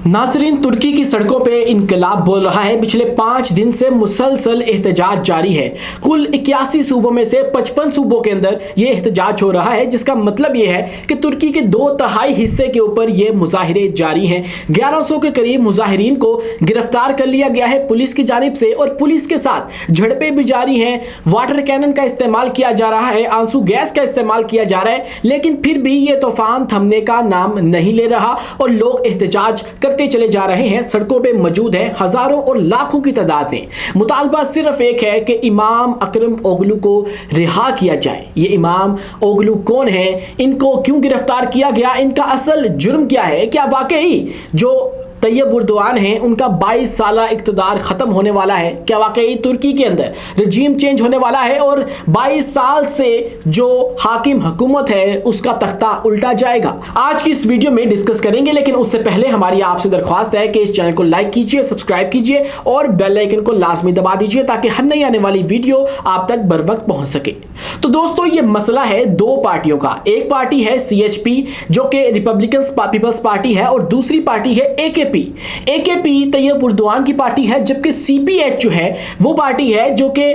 नाज़रीन, तुर्की की सड़कों पे इनकलाब बोल रहा है। पिछले 5 दिन से मुसलसल एहतजाज जारी है। कुल 81 सूबों में से 55 सूबों के अंदर ये एहतजाज हो रहा है, जिसका मतलब ये है कि तुर्की के 2/3 हिस्से के ऊपर ये मुजाहिरे जारी हैं। 1100 के करीब मुजाहिरीन को गिरफ्तार कर लिया गया है पुलिस की जानिब से, और पुलिस के साथ झड़पें भी जारी हैं। वाटर कैनन का इस्तेमाल किया जा रहा है, आंसू गैस का इस्तेमाल किया जा रहा है, लेकिन फिर भी ये तूफान थमने का नाम नहीं ले रहा और लोग एहतजाज करते चले जा रहे हैं। सड़कों पे मौजूद हैं हजारों और लाखों की तादाद में। मुतालबा सिर्फ एक है कि इमाम अकरम ओगलू को रिहा किया जाए। ये इमाम ओगलू कौन है, इनको क्यों गिरफ्तार किया गया, इनका असल जुर्म क्या है? क्या वाकई जो तैयब एर्दोगान हैं उनका 22 साला इक़्तिदार ख़त्म होने वाला है? क्या वाकई तुर्की के अंदर रजीम चेंज होने वाला है और 22 साल से जो हाकिम हुकूमत है उसका तख्ता उल्टा जाएगा? आज की इस वीडियो में डिस्कस करेंगे, लेकिन उससे पहले हमारी आपसे दरख्वास्त है कि इस चैनल को लाइक कीजिए, सब्सक्राइब कीजिए और बेल आइकन को लाजमी दबा दीजिए ताकि हर नई आने वाली वीडियो आप तक बर वक्त पहुंच सके। तो दोस्तों, ये मसला है दो पार्टियों का। एक पार्टी है CHP जो कि रिपब्लिकन पीपल्स पार्टी है, और दूसरी पार्टी है AKP तैयब एर्दोगान की पार्टी है, जबकि CPH जो है वो पार्टी है जो कि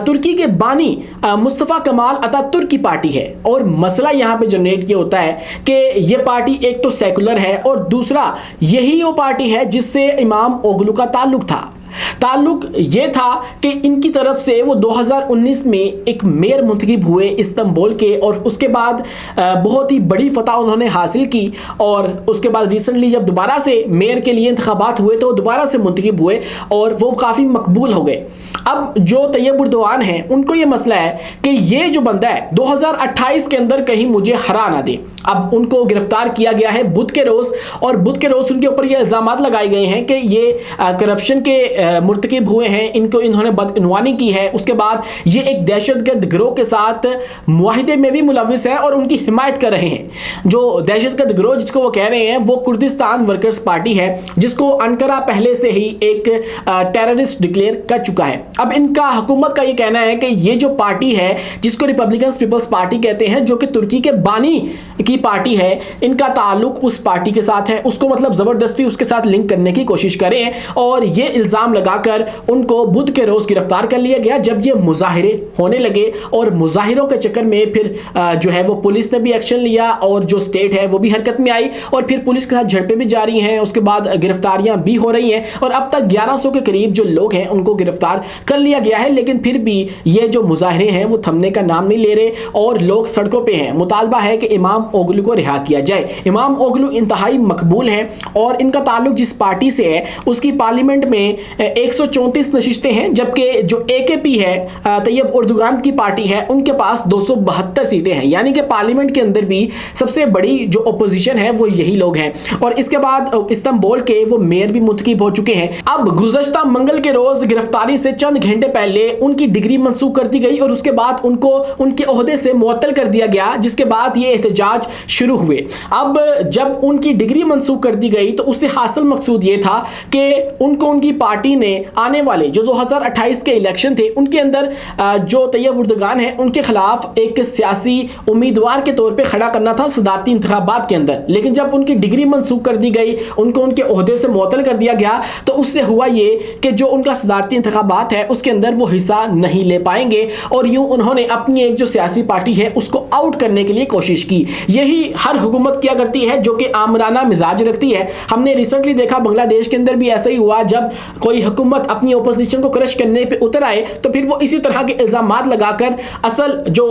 तुर्की के बानी मुस्तफा कमाल अतातुर्क की पार्टी है। और मसला यहाँ पे जनरेट ये होता है कि ये पार्टी एक तो सेकुलर है और दूसरा यही वो पार्टी है जिससे इमाम ओगलू का ताल्लुक ये था कि इनकी तरफ से वो 2019 में एक मेयर मुंतखब हुए इस्तांबुल के, और उसके बाद बहुत ही बड़ी फतह उन्होंने हासिल की। और उसके बाद रिसेंटली जब दोबारा से मेयर के लिए इंतखाबात हुए तो दोबारा से मुंतखब हुए और वो काफ़ी मकबूल हो गए। अब जो तैयब एर्दोगान हैं उनको ये मसला है कि ये जो बंदा है 2028 के अंदर कहीं मुझे हरा ना दे। अब उनको गिरफ्तार किया गया है बुध के रोज़, और बुध के रोज़ उनके ऊपर ये इल्ज़ामात लगाए गए हैं कि ये करप्शन के मुर्तकिब हुए हैं, इन्होंने बदइनवानी की है। उसके बाद ये एक दहशतगर्द गिरोह के साथ मुआहिदे में भी मुलविस है और उनकी हिमायत कर रहे हैं। जो दहशतगर्द गिरोह जिसको वो कह रहे हैं वो कुर्दिस्तान वर्कर्स पार्टी है, जिसको अंकारा पहले से ही एक टेररिस्ट डिक्लेयर कर चुका है। अब इनका हुकूमत का ये कहना है कि ये जो पार्टी है जिसको रिपब्लिकन पीपल्स पार्टी कहते हैं, जो कि तुर्की के बानी की पार्टी है, इनका ताल्लुक उस पार्टी के साथ है, उसको मतलब ज़बरदस्ती उसके साथ लिंक करने की कोशिश करें, और ये इल्ज़ाम लगाकर उनको बुध के रोज़ गिरफ्तार कर लिया गया जब ये मुजाहिरे होने लगे। और मुजाहिरों के चक्कर में फिर जो है वो पुलिस ने भी एक्शन लिया और जो स्टेट है वो भी हरकत में आई, और फिर पुलिस के साथ झड़पें भी जारी हैं, उसके बाद गिरफ्तारियां भी हो रही हैं, और अब तक 1100 के करीब जो लोग हैं उनको गिरफ्तार कर लिया गया है। लेकिन फिर भी ये जो मुजाहिरे हैं वो थमने का नाम नहीं ले रहे और लोग सड़कों पर हैं। मुतालबा है कि इमाम ओगलू को रिहा किया जाए। इमाम ओगलू इंतहाई मकबूल हैं और इनका ताल्लुक जिस पार्टी से है उसकी पार्लियामेंट में 134 नशिस्तें हैं, जबकि जो AKP है तैयब एर्दोगान की पार्टी है उनके पास 272 सीटें हैं। यानी कि पार्लियामेंट के अंदर भी सबसे बड़ी जो अपोजिशन है वो यही लोग हैं। और इसके बाद इस्तांबुल के वो मेयर भी मुंतखब हो चुके हैं। अब गुज़श्ता मंगल के रोज गिरफ्तारी से चंद घंटे पहले उनकी डिग्री मंसूख कर दी गई और उसके बाद उनको उनके ओहदे से मुअत्तल कर दिया गया, जिसके बाद ये एहतजाज शुरू हुए। अब जब उनकी डिग्री मंसूख कर दी गई तो उससे हासिल मकसूद ये था कि उनको उनकी पार्टी ने आने वाले जो 2028 के इलेक्शन थे उनके अंदर जो तैयब एर्दोगान है उनके खिलाफ एक सियासी उम्मीदवार के तौर पे खड़ा करना था सदारती इंतखाबात के अंदर। लेकिन जब उनकी डिग्री मंसूख कर दी गई, उनको उनके ओहदे से मुअत्तल कर दिया गया, तो उससे हुआ ये कि जो उनका सदारती इंतखाबात है उसके अंदर वो हिस्सा नहीं ले पाएंगे, और यूं उन्होंने अपनी एक जो सियासी पार्टी है उसको आउट करने के लिए कोशिश की। यही हर हुकूमत किया करती है जो कि आमराना मिजाज रखती है। हमने रिसेंटली देखा बांग्लादेश के अंदर भी ऐसा ही हुआ, जब कोई हुकूमत अपनी ओपोजिशन को क्रश करने पे उतर आए तो फिर वो इसी तरह के इल्जामात लगाकर असल जो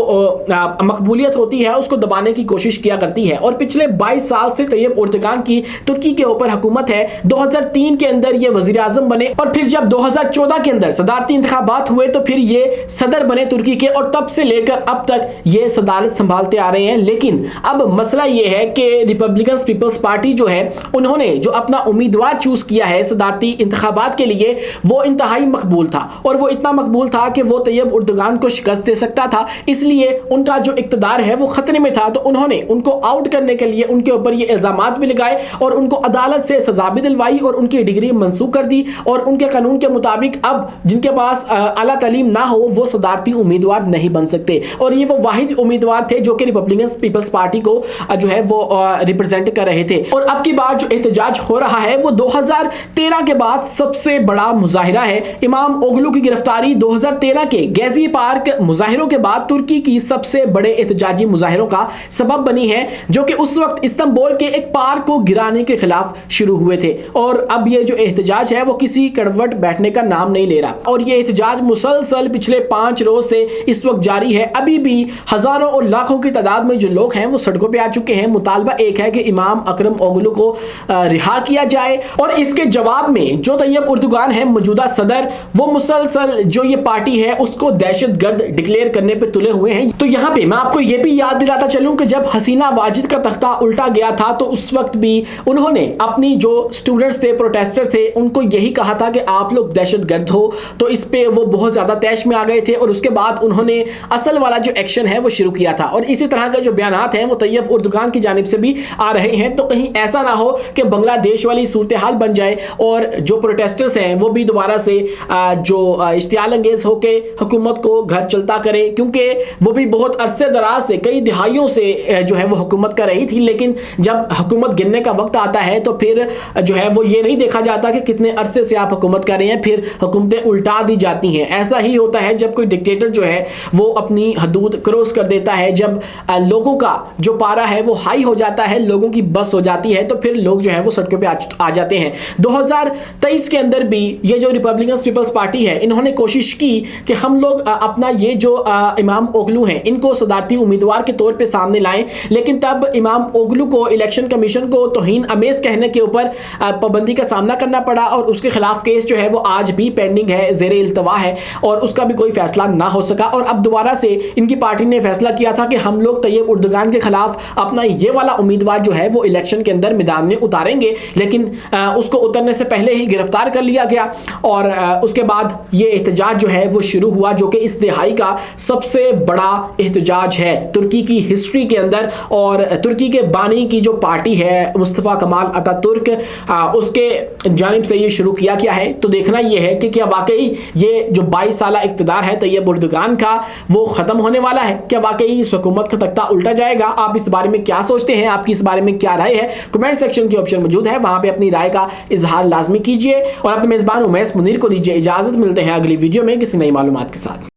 मकबूलियत होती है उसको दबाने की कोशिश किया करती है। और पिछले 22 साल से तैयब एर्दोगान की तुर्की के ऊपर हुकूमत है। 2003 के अंदर ये वजीर आजम बने, और फिर जब 2014 के अंदर सदारती इंतखाबात हुए तो फिर ये सदर बने तुर्की के, और तब से लेकर अब तक ये सदारत संभालते आ रहे हैं। लेकिन अब मसला ये है कि रिपब्लिकन पीपल्स पार्टी जो है उन्होंने जो अपना उम्मीदवार चूज किया है सदारती इंतखाबात के लिए वो इंतहाई मकबूल था, और वो इतना मकबूल था कि वो तैयब उर्दुगान को शिकस्त दे सकता था। इसलिए उनका जो इक़्तिदार है वो खतरे में था, तो उन्होंने उनको आउट करने के लिए उनके ऊपर ये इल्ज़ामात भी लगाए और उनको अदालत से सजा भी दिलवाई और उनकी डिग्री मंसूख कर दी। और उनके कानून के मुताबिक अब जिनके पास आला तालीम ना हो वो सदारती उम्मीदवार नहीं बन सकते, और ये वो वाहिद उम्मीदवार थे जो कि रिपब्लिकन पीपल्स पार्टी को जो है वो रिप्रेजेंट कर रहे थे। और अब की बार जो एहतजाज हो रहा है वो 2013 के बाद सबसे बड़ा मुजाहिरा है। इमाम ओगलू की गिरफ्तारी 2013 के गैजी पार्क मुजाहिरों के बाद तुर्की की सबसे बड़े एहतजाजी मुजाहिरों का सबब बनी है, जो कि उस वक्त इस्तांबुल के एक पार्क को गिराने के खिलाफ शुरू हुए थे। और अब ये जो एहतजाज है वो किसी कड़वट बैठने का नाम नहीं ले रहा, और ये एहतजाज मुसलसल पिछले 5 रोज से इस वक्त जारी है। अभी भी हजारों और लाखों की तादाद में जो लोग हैं वो सड़कों पे आ चुके हैं। मुतालबा एक है कि इमाम अकरम ओगलू को रिहा किया जाए, और इसके जवाब में जो तैयब उर्दुगान है मौजूदा सदर, वो मुसलसल जो ये पार्टी है उसको दहशतगर्द डिक्लेयर करने पे तुले हुए हैं। तो यहाँ पे मैं आपको ये भी याद दिलाता चलूं कि जब हसीना वाजिद का तख्ता उल्टा गया था तो उस वक्त भी उन्होंने अपनी जो स्टूडेंट्स थे, प्रोटेस्टर थे, उनको यही कहा था कि आप लोग दहशतगर्द हो। तो इस पे वो बहुत ज्यादा तैश में आ गए थे, और उसके बाद उन्होंने असल वाला जो एक्शन है वो शुरू किया था। और इसी तरह के जो बयानात हैं वो तैयब उर्दुगान की जानिब से भी आ रहे हैं। तो कहीं ऐसा ना हो कि बांग्लादेश वाली सूरत हाल बन जाए और जो प्रोटेस्टर्स हैं वो भी दोबारा से जो इश्तियाल अंगेज होके हुकूमत को घर चलता करें, क्योंकि वो भी बहुत अरसे दराज से कई दिहाइयों से जो है वो हुकूमत कर रही थी। लेकिन जब हुकूमत गिरने का वक्त आता है तो फिर जो है वो ये नहीं देखा जाता कि कितने अरसे से आप हुकूमत कर रहे हैं, फिर हुकूमतें उल्टा दी जाती हैं। ऐसा ही होता है जब कोई डिक्टेटर जो है वो अपनी हदूद क्रॉस कर देता है, जब लोगों का जो पारा है वो हाई हो जाता है, लोगों की बस हो जाती है, तो फिर लोग जो है वो सड़कों पे आ जाते हैं। 2023 के अंदर भी ये जो रिपब्लिकन पीपल्स पार्टी है इन्होंने कोशिश की कि हम लोग अपना ये जो इमाम ओगलू हैं इनको सदारती उम्मीदवार के तौर पे सामने लाएं, लेकिन तब इमाम ओगलू को इलेक्शन कमीशन को तौहीन अमेज कहने के ऊपर पाबंदी का सामना करना पड़ा, और उसके खिलाफ केस जो है वो आज भी पेंडिंग है, ज़ेरे इल्तवा है, और उसका भी कोई फैसला ना हो सका। और अब दोबारा से इनकी पार्टी ने फैसला किया था कि हम लोग तैयब उर्दुगान के खिलाफ अपना ये वाला उम्मीदवार जो है वो इलेक्शन के अंदर मैदान में उतारेंगे, लेकिन उसको उतरने से पहले ही गिरफ्तार कर लिया गया। और उसके बाद ये एहतजाज जो है वो शुरू हुआ, जो कि इस दिहाई का सबसे बड़ा एहतजाज है तुर्की की हिस्ट्री के अंदर। और तुर्की के बानी की जो पार्टी है मुस्तफ़ा कमाल अतातुर्क, उसके जानिब से ये शुरू किया गया है। तो देखना ये है कि क्या वाकई ये जो 22 साल इक़्तिदार है तैयब उर्दुगान का वो ख़त्म होने वाला है, क्या वाकई इस हुकूमत का तख्ता उल्टा जाएगा? आप इस बारे में क्या सोचते हैं? आपकी इस बारे में क्या राय है? कमेंट सेक्शन की ऑप्शन मौजूद है, वहां पे अपनी राय का इजहार लाजमी कीजिए, और अपने मेज़बान उमैस मुनीर को दीजिए इजाज़त। मिलते हैं अगली वीडियो में किसी नई मालूमात के साथ।